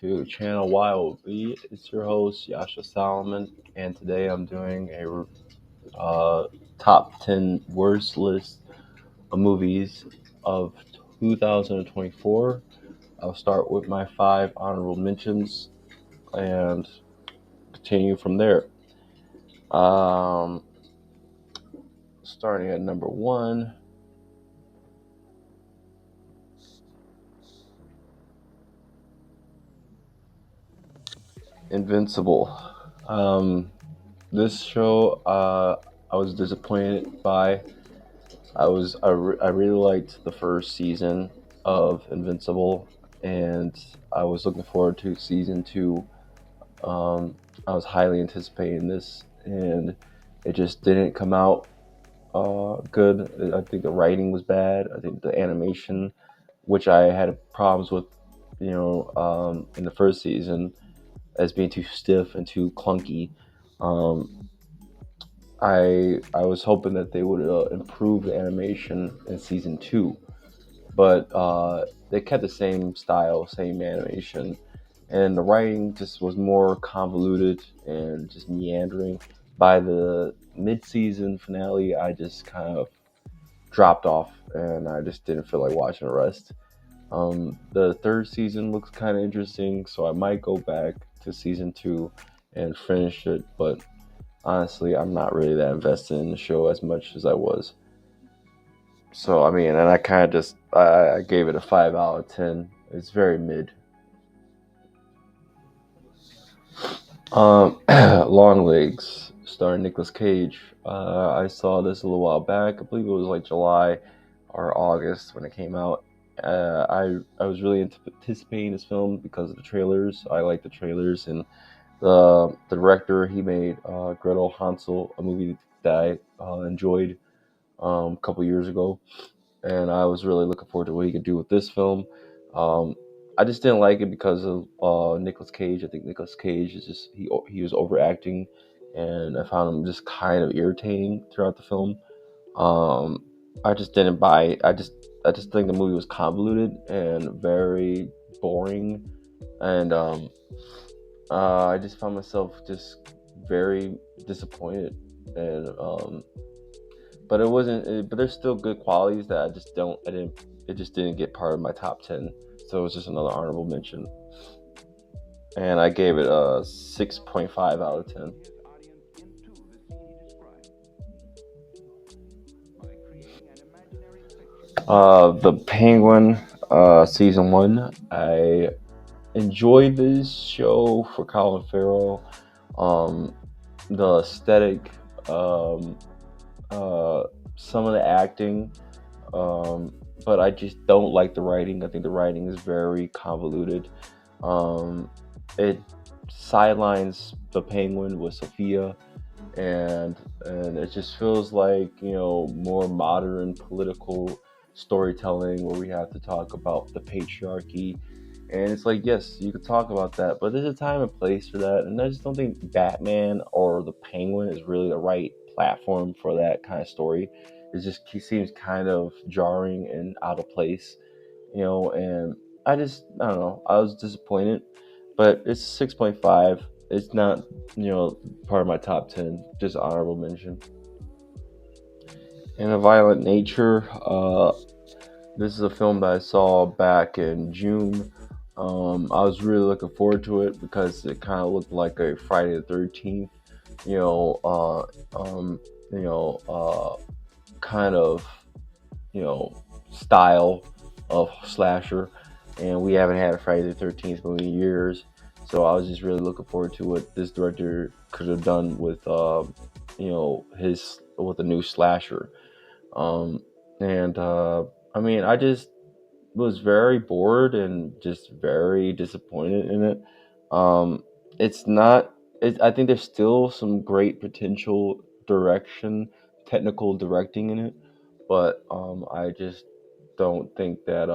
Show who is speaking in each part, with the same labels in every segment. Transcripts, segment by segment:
Speaker 1: to channel Y.O.B. It's your host, Yasha Solomon, and today I'm doing a top 10 worst list of movies of 2024. I'll start with my five honorable mentions and continue from there. Um, Starting at number one, Invincible. Um, this show, I was disappointed by. I really liked the first season of Invincible, and I was looking forward to season two. I was highly anticipating this, and it just didn't come out good. I think the writing was bad. I think the animation, which I had problems with, in the first season, as being too stiff and too clunky. Um, I was hoping that they would improve the animation in season two, but they kept the same style, same animation, and the writing just was more convoluted and just meandering. By the mid-season finale, I just kind of dropped off, and I just didn't feel like watching the rest. The third season looks kind of interesting, so I might go back to season two and finish it, but honestly, I'm not really that invested in the show as much as I was. So I mean, and I kind of just I gave it a 5 out of 10. It's very mid. Long Legs, starring Nicolas Cage. I saw this a little while back. I believe it was like July or August when it came out. I was really anticipating this film because of the trailers. I like the trailers, and the director, he made Gretel Hansel, a movie that I enjoyed a couple years ago, and I was really looking forward to what he could do with this film. Um, I just didn't like it because of Nicolas Cage. I think Nicolas Cage is just he was overacting, and I found him just kind of irritating throughout the film. Um, I just didn't buy it. I just think the movie was convoluted and very boring, and I just found myself just very disappointed. And but it wasn't. But there's still good qualities that I just don't. I didn't. It just didn't get part of my top 10. So it was just another honorable mention, and I gave it a 6.5 out of 10. The Penguin, season one. I enjoyed this show for Colin Farrell. Um, the aesthetic, um, uh, some of the acting, um, but I just don't like the writing. I think the writing is very convoluted. Um, it sidelines the Penguin with Sophia, and it just feels like more modern political storytelling where we have to talk about the patriarchy. And it's like, yes, you could talk about that, but there's a time and place for that, and I just don't think Batman or the Penguin is really the right platform for that kind of story. He seems kind of jarring and out of place, and I don't know, I was disappointed, but it's 6.5. It's not, part of my top 10, just honorable mention. In a Violent Nature, this is a film that I saw back in June. I was really looking forward to it because it kind of looked like a Friday the 13th, you know, uh, um, you know, kind of, style of slasher, and we haven't had a Friday the 13th movie in years. So I was just really looking forward to what this director could have done with, his with a new slasher. Um, and I mean, I just was very bored and just very disappointed in it. Um, it's not. I think there's still some great potential direction, technical directing in it, but I just don't think that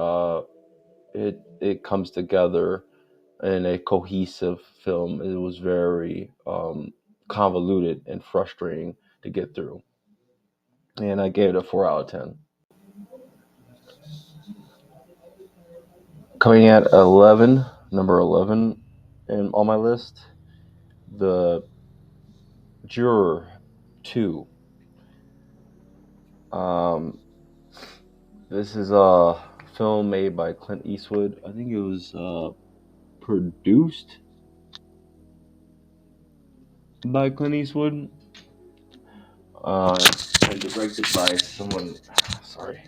Speaker 1: it comes together in a cohesive film. It was very convoluted and frustrating to get through, and I gave it a 4 out of 10. Coming at 11, Number 11 on my list, The Juror 2. Um, this is a film made by Clint Eastwood. I think it was produced by Clint Eastwood uh, and directed by someone. Sorry.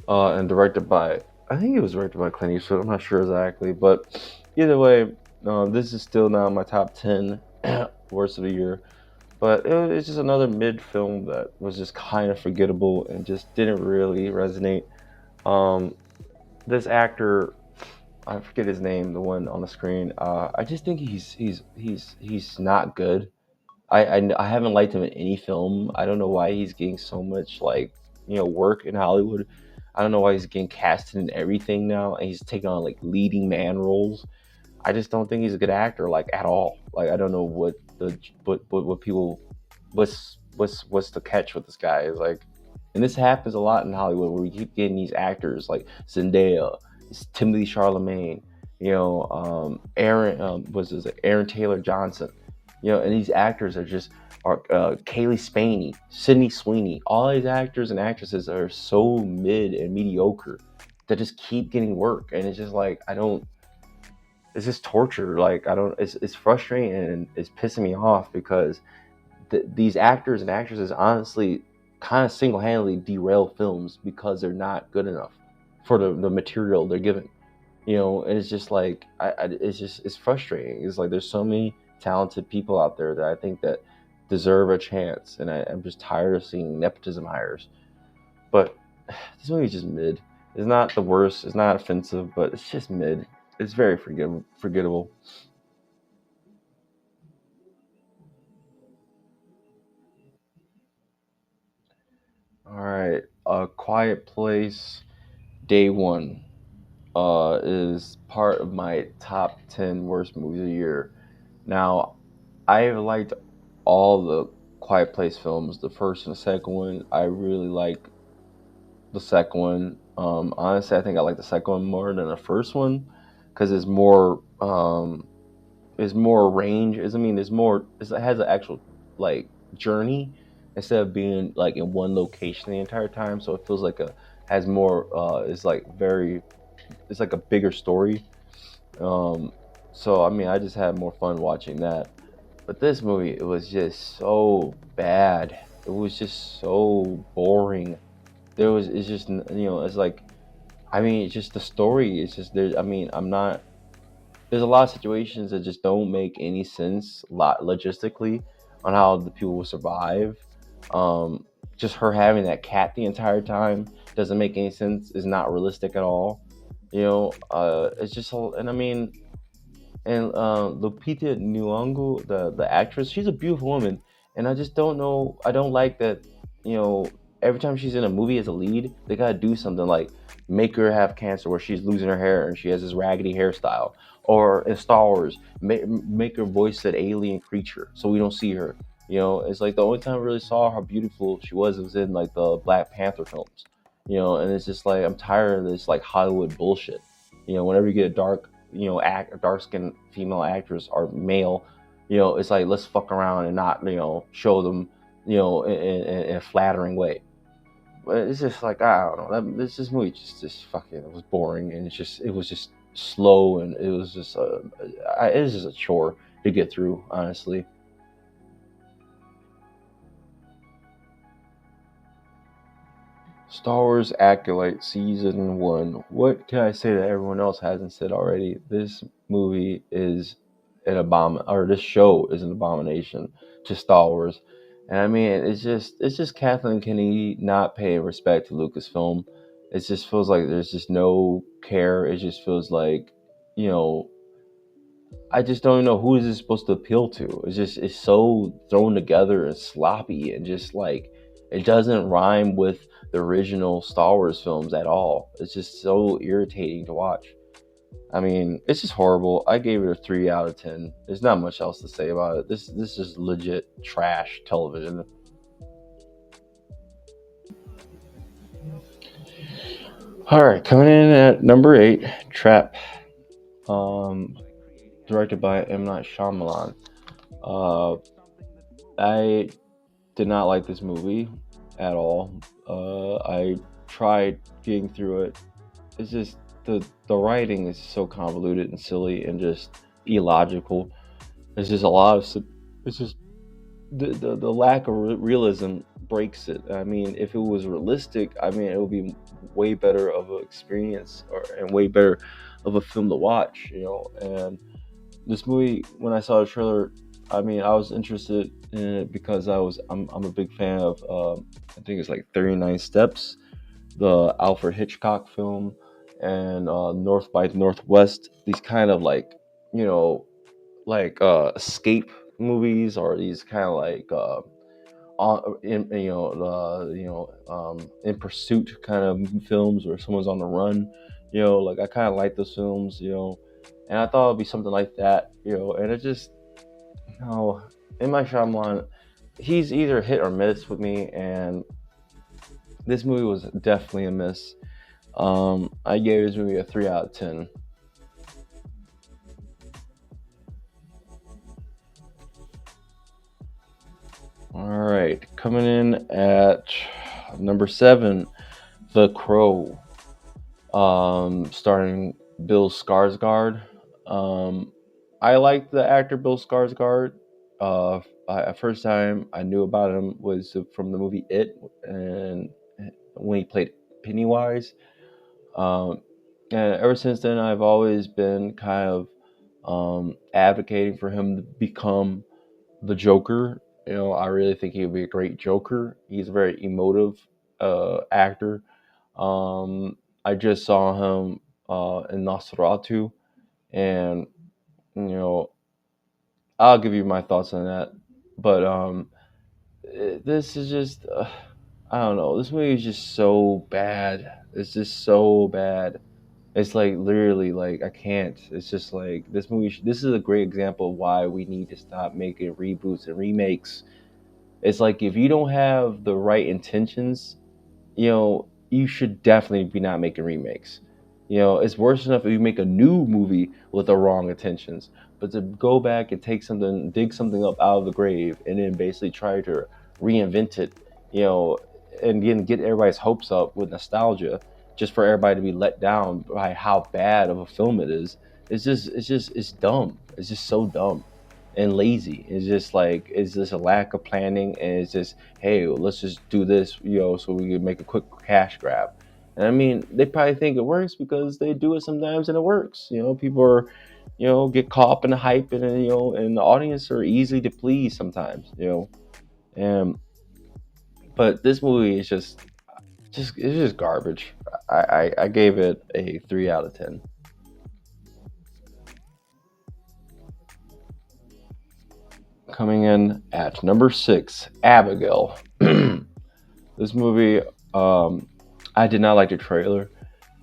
Speaker 1: And directed by, I think it was directed by Clint Eastwood. I'm not sure exactly, but either way, this is still now my top 10 worst of the year. But it's just another mid film that was just kind of forgettable and just didn't really resonate. Um, this actor, I forget his name, the one on the screen. I just think he's not good. I haven't liked him in any film. I don't know why he's getting so much like work in Hollywood. I don't know why he's getting casted in everything now, and he's taking on like leading man roles. I just don't think he's a good actor, like at all. Like I don't know what people what's the catch with this guy is like, and this happens a lot in Hollywood where we keep getting these actors like Zendaya, Timothy Charlemagne, Aaron was this Aaron Taylor Johnson, and these actors are just are Kaylee Spaney, Sydney Sweeney, all these actors and actresses are so mid and mediocre that just keep getting work, and it's just like I don't it's just torture. Like I don't. It's frustrating and it's pissing me off because these actors and actresses honestly kind of single handedly derail films because they're not good enough for the material they're given. And it's just like it's frustrating. It's like there's so many talented people out there that I think that deserve a chance, and I'm just tired of seeing nepotism hires. But this movie's just mid. It's not the worst. It's not offensive, but it's just mid. It's very forgettable. All right, A Quiet Place Day One is part of my top 10 worst movies of the year. Now, I liked all the Quiet Place films. The first and the second one, I really like the second one. Honestly, I think I like the second one more than the first one because it's more range. I mean, it has an actual like journey instead of being like in one location the entire time. So it feels like a has more. It's like a bigger story. Um, so I mean, I just had more fun watching that. But this movie, it was just so bad. It was just so boring. It's just it's like, I mean, it's just the story. It's just there. I mean, I'm not there's a lot of situations that just don't make any sense lot logistically on how the people will survive. Um, just her having that cat the entire time doesn't make any sense. Is not realistic at all. It's just and I mean, and Lupita Nyong'o, the actress, she's a beautiful woman, and I just don't know. I don't like that. You know, every time she's in a movie as a lead, they gotta do something like make her have cancer where she's losing her hair and she has this raggedy hairstyle, or in Star Wars, make her voice that alien creature so we don't see her. It's like the only time I really saw how beautiful she was in like the Black Panther films. And it's just like I'm tired of this like Hollywood bullshit. Whenever you get a dark skinned female actress or male, it's like let's fuck around and not show them in a flattering way. But it's just like I don't know. This movie just fucking it was boring and it was just slow and it was just it was just a chore to get through honestly. Star Wars Acolyte Season 1. What can I say that everyone else hasn't said already? This movie is this show is an abomination to Star Wars. And I mean, it's just Kathleen Kennedy not paying respect to Lucasfilm. It just feels like there's just no care. It just feels like, you know, I just don't know who is this supposed to appeal to. It's so thrown together and sloppy and just like it doesn't rhyme with the original Star Wars films at all. It's just so irritating to watch. I mean, it's just horrible. I gave it a 3 out of 10. There's not much else to say about it. This is legit trash television. All right, coming in at number 8, Trap, um, directed by M. Night Shyamalan. Uh, I did not like this movie at all. I tried getting through it. It's just the writing is so convoluted and silly and just illogical. There's just a lot of it's just the lack of realism breaks it. I mean, if it was realistic, I mean, it would be way better of an experience and way better of a film to watch, you know. And this movie, when I saw the trailer, I mean, I was interested in it because I'm a big fan of I think it's like 39 Steps, the Alfred Hitchcock film, and North by Northwest. These kind of like, you know, like escape movies, or these kind of like in pursuit kind of films where someone's on the run. You know, like I kind of like those films. You know, and I thought it'd be something like that. You know, and it just, you know, in my Shyamalan, he's either hit or miss with me, and this movie was definitely a miss. I gave this movie a 3 out of 10. All right, coming in at number 7, The Crow, starring Bill Skarsgård. Um, I like the actor Bill Skarsgård. First time I knew about him was from the movie It, and when he played Pennywise. Um, and ever since then, I've always been kind of advocating for him to become the Joker. You know, I really think he would be a great Joker. He's a very emotive actor. I just saw him in Nosferatu, and you know, I'll give you my thoughts on that. But this is just, I don't know. This movie is just so bad. It's just so bad. It's like literally like I can't. It's just like this movie. This is a great example of why we need to stop making reboots and remakes. It's like if you don't have the right intentions, you know, you should definitely be not making remakes. You know, it's worse enough if you make a new movie with the wrong intentions, but to go back and take something, dig something up out of the grave, and then basically try to reinvent it, you know, and again get everybody's hopes up with nostalgia, just for everybody to be let down by how bad of a film it is. It's dumb. It's just so dumb and lazy. It's just like it's just a lack of planning, and it's just, hey, well, let's just do this, you know, so we can make a quick cash grab. And I mean, they probably think it works because they do it sometimes and it works. You know, people are, you know, get caught up in the hype, and you know, and the audience are easy to please sometimes. You know, and but this movie is just it's just garbage. I gave it a 3 out of 10. Coming in at number 6, Abigail. This movie, I did not like the trailer.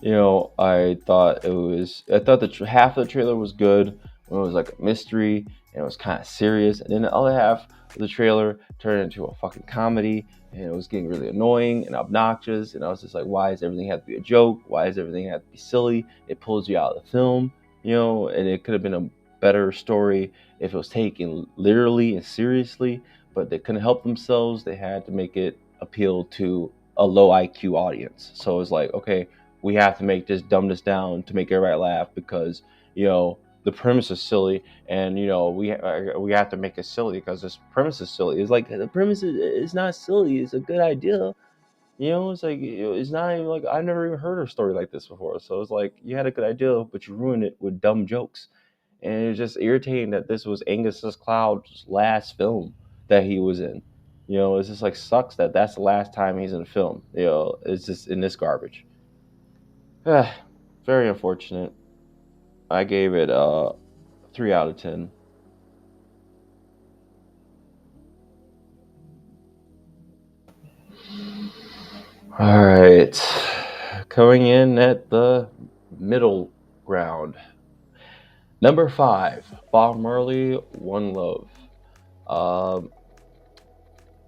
Speaker 1: You know, I thought half of the trailer was good when it was like a mystery and it was kind of serious, and then the other half of the trailer turned into a fucking comedy, and it was getting really annoying and obnoxious, and I was just like, why does everything have to be a joke? Why does everything have to be silly? It pulls you out of the film, you know, and it could have been a better story if it was taken literally and seriously, but they couldn't help themselves. They had to make it appeal to a low IQ audience. So it's like, okay, we have to make this, dumb this down to make everybody laugh because, you know, the premise is silly, and you know we have to make it silly because this premise is silly. It's like the premise is not silly. It's a good idea. You know, it's like, it's not even like I've never even heard a story like this before. So it's like you had a good idea, but you ruined it with dumb jokes, and it's just irritating that this was Angus's Cloud's last film that he was in. You know, it's just like sucks that that's the last time he's in a film. You know, it's just in this garbage. Very unfortunate. I gave it 3 out of 10. All right, coming in at the middle ground, number 5, Bob Marley, One Love. Um,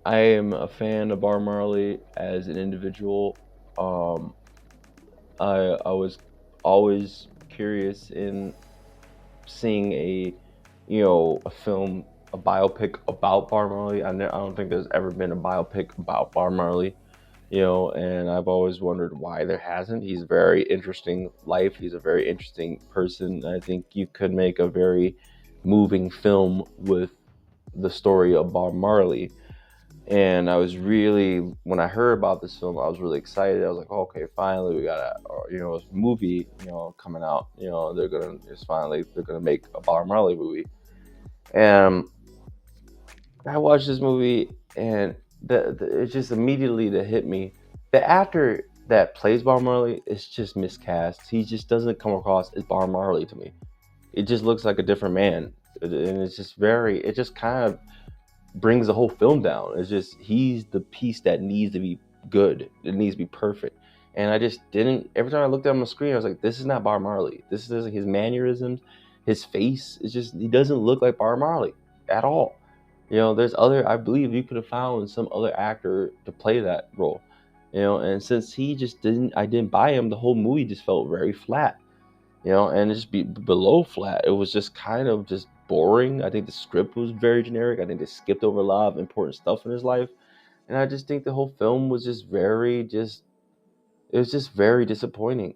Speaker 1: I am a fan of Bob Marley as an individual. Um, I was always curious in seeing a film, a biopic about Bob Marley. I don't think there's ever been a biopic about Bob Marley. And I've always wondered why there hasn't. He's a very interesting life. He's a very interesting person. I think you could make a very moving film with the story of Bob Marley. And I was really, when I heard about this film, I was really excited. I was like, oh, okay, finally we got a movie, coming out. They're gonna make a Bob Marley movie. And I watched this movie, and it just immediately that hit me. The actor that plays Bob Marley is just miscast. He just doesn't come across as Bob Marley to me. It just looks like a different man, and it's just very. It just kind of brings the whole film down. It's just he's the piece that needs to be good. It needs to be perfect. And I just didn't. Every time I looked at him on the screen, I was like, "This is not Bob Marley. This is his mannerisms, his face. It's just he doesn't look like Bob Marley at all." There's other. I believe you could have found some other actor to play that role. And since he just didn't, I didn't buy him. The whole movie just felt very flat. And just below flat. It was just kind of just boring. I think the script was very generic. I think they skipped over a lot of important stuff in his life, and I just think the whole film was just it was just very disappointing.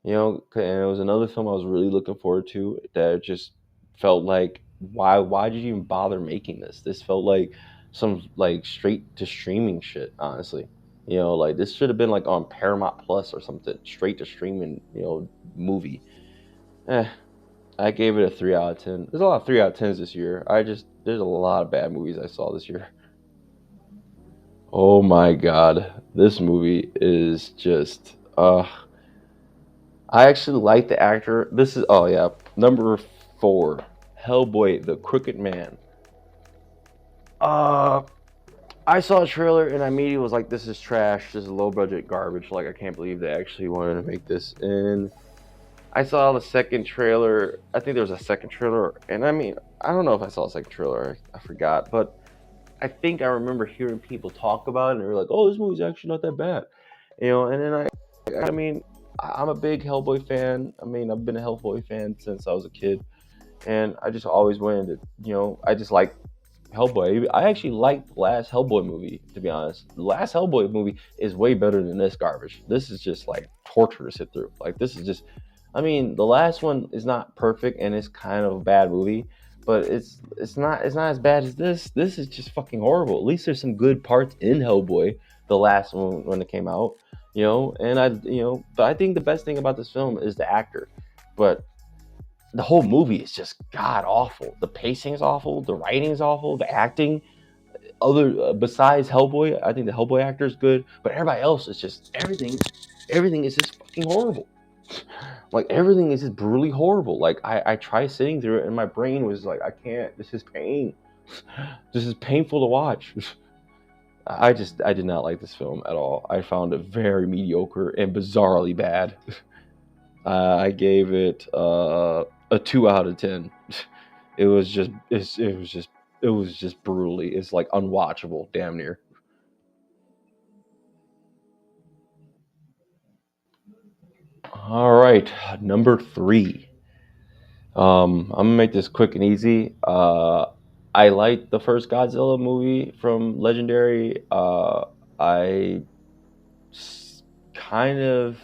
Speaker 1: And it was another film I was really looking forward to that just felt like why did you even bother making this? This felt like some like straight to streaming shit, honestly. Like this should have been like on Paramount Plus or something, straight to streaming, movie. Eh, I gave it a 3 out of 10. There's a lot of 3 out of 10s this year. There's a lot of bad movies I saw this year. Oh my god, this movie is just. I actually like the actor. This is oh yeah, number 4, Hellboy: The Crooked Man. Uh, I saw a trailer and I immediately was like, "This is trash. This is low budget garbage. Like I can't believe they actually wanted to make this." And I saw the second trailer. I think there was a second trailer, and I mean, I don't know if I saw a second trailer. I forgot, but I think I remember hearing people talk about it, and they were like, "Oh, this movie's actually not that bad," And then I mean, I'm a big Hellboy fan. I mean, I've been a Hellboy fan since I was a kid, and I just always wanted to, I just like Hellboy. I actually liked the last Hellboy movie, to be honest. The last Hellboy movie is way better than this garbage. This is just like torture to sit through. Like this is just, I mean, the last one is not perfect and it's kind of a bad movie, but it's not as bad as this. This is just fucking horrible. At least there's some good parts in Hellboy, the last one when it came out, but I think the best thing about this film is the actor, but the whole movie is just god awful. The pacing is awful. The writing is awful. The acting, other besides Hellboy, I think the Hellboy actor is good, but everybody else is just everything. Everything is just fucking horrible. Like everything is just brutally horrible. Like I try sitting through it, and my brain was like, I can't. This is pain. This is painful to watch. I did not like this film at all. I found it very mediocre and bizarrely bad. I gave it a 2 out of 10. It was just brutally. It's like unwatchable, damn near. All right, number 3. I'm gonna make this quick and easy. I liked the first Godzilla movie from Legendary. I kind of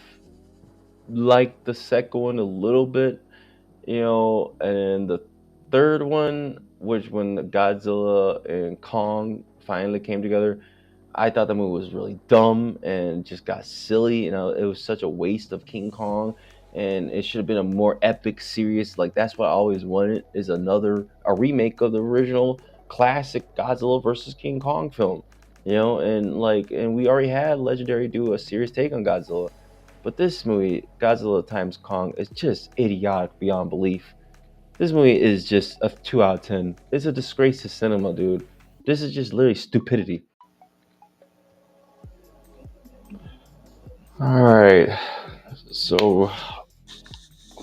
Speaker 1: liked the second one a little bit, and the third one, which when the Godzilla and Kong finally came together, I thought the movie was really dumb and just got silly. It was such a waste of King Kong, and it should have been a more epic, serious. Like that's what I always wanted is a remake of the original classic Godzilla versus King Kong film. And we already had Legendary do a serious take on Godzilla, but this movie, Godzilla times Kong, is just idiotic beyond belief. This movie is just a 2 out of 10. It's a disgrace to cinema, dude. This is just literally stupidity. All right. So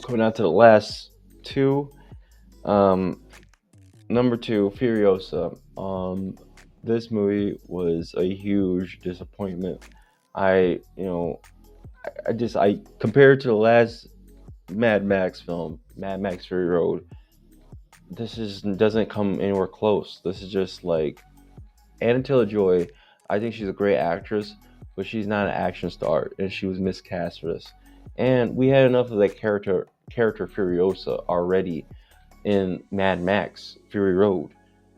Speaker 1: coming out to the last two. Um, Number 2, Furiosa. This movie was a huge disappointment. I, I compared to the last Mad Max film, Mad Max Fury Road, this is doesn't come anywhere close. This is just like Anna Taylor Joy. I think she's a great actress, but she's not an action star, and she was miscast for this. And we had enough of that character Furiosa already in Mad Max Fury Road.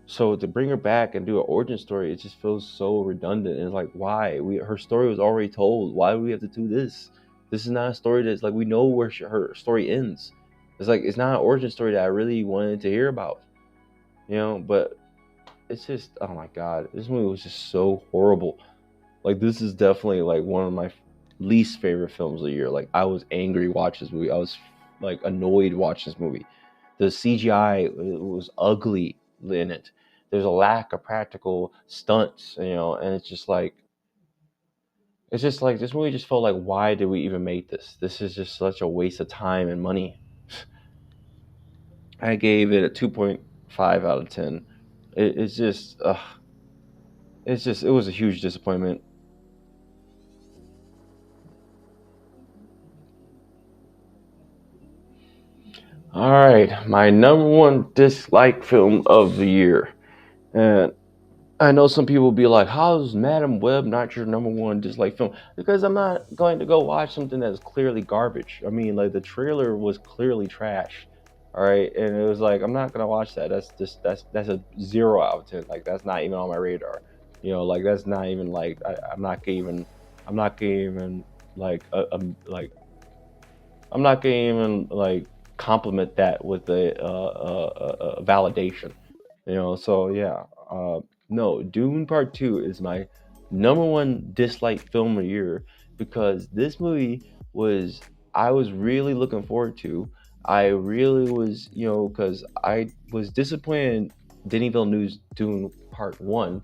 Speaker 1: So to bring her back and do an origin story, it just feels so redundant. And it's like, why? Her story was already told. Why do we have to do this? This is not a story that's like we know where her story ends. It's like it's not an origin story that I really wanted to hear about, you know. But it's just, oh my god, this movie was just so horrible. Like this is definitely like one of my least favorite films of the year. Like I was angry watching this movie. I was like annoyed watching this movie. The CGI was ugly in it. There's a lack of practical stunts, you know, and it's just like this movie just felt like why did we even make this? This is just such a waste of time and money. I gave it a 2.5 out of 10. It's just it was a huge disappointment. All right, my number one dislike film of the year. And I know some people will be like, "How's Madam Web not your number one dislike film?" Because I'm not going to go watch something that's clearly garbage. I mean, like the trailer was clearly trash. All right, and it was like I'm not gonna watch that. That's a 0 out of 10. Like that's not even on my radar. You know, like that's not even like I'm not gonna even like like I'm not gonna even like compliment that with a validation, you know. So yeah, no, Dune Part Two is my number one dislike film of the year because this movie was I was really looking forward to. I really was, you know, because I was disappointed in Denis Villeneuve's Dune Part One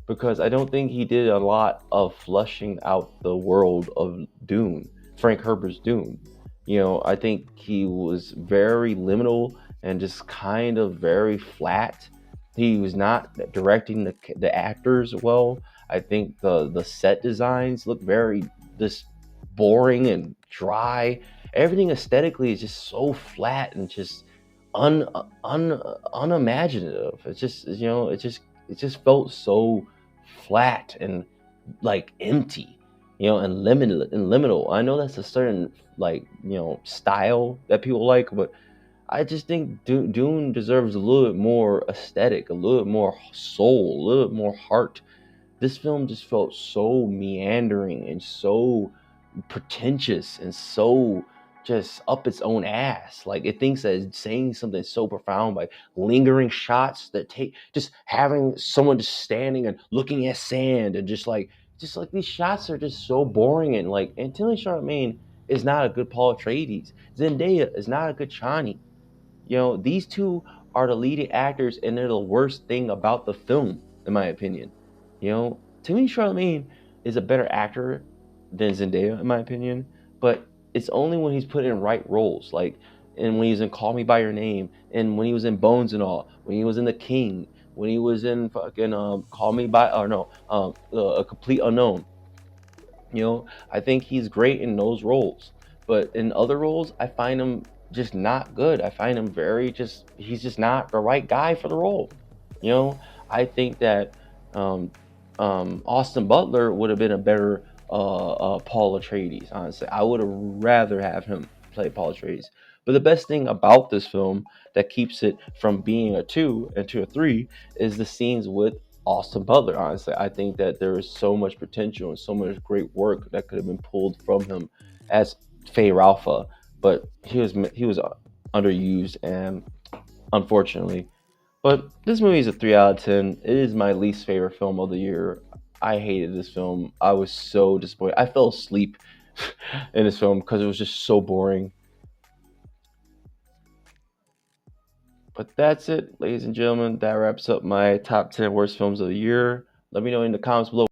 Speaker 1: because I don't think he did a lot of flushing out the world of Dune, Frank Herbert's Dune. You know, I think he was very liminal and just kind of very flat. He was not directing the actors well. I think the set designs look very just boring and dry. Everything aesthetically is just so flat and just unimaginative. It's just, you know, it just felt so flat and like empty, you know, and limited and liminal. I know that's a certain like, you know, style that people like, but I just think Dune deserves a little bit more aesthetic, a little bit more soul, a little bit more heart. This film just felt so meandering and so pretentious and so just up its own ass. Like it thinks that it's saying something so profound by lingering shots that take just having someone just standing and looking at sand and just like these shots are just so boring and like Anthony Charmaine is not a good Paul Atreides. Zendaya is not a good Chani. You know, these two are the leading actors, and they're the worst thing about the film, in my opinion. You know, to me, Charlemagne is a better actor than Zendaya, in my opinion, but it's only when he's put in right roles, like and when he was in Call Me by Your Name, and when he was in Bones and all, when he was in The King, when he was in fucking Call Me by or no, A Complete Unknown. You know, I think he's great in those roles, but in other roles, I find him just not good. I find him very just he's just not the right guy for the role. You know, I think that um, Austin Butler would have been a better Paul Atreides. Honestly, I would have rather have him play Paul Atreides. But the best thing about this film that keeps it from being a two and to a three is the scenes with Austin Butler. Honestly, I think that there is so much potential and so much great work that could have been pulled from him as Faye Ralpha, but he was underused and unfortunately. But this movie is a 3 out of 10. It is my least favorite film of the year. I hated this film. I was so disappointed. I fell asleep in this film because it was just so boring. But that's it, ladies and gentlemen. That wraps up my top 10 worst films of the year. Let me know in the comments below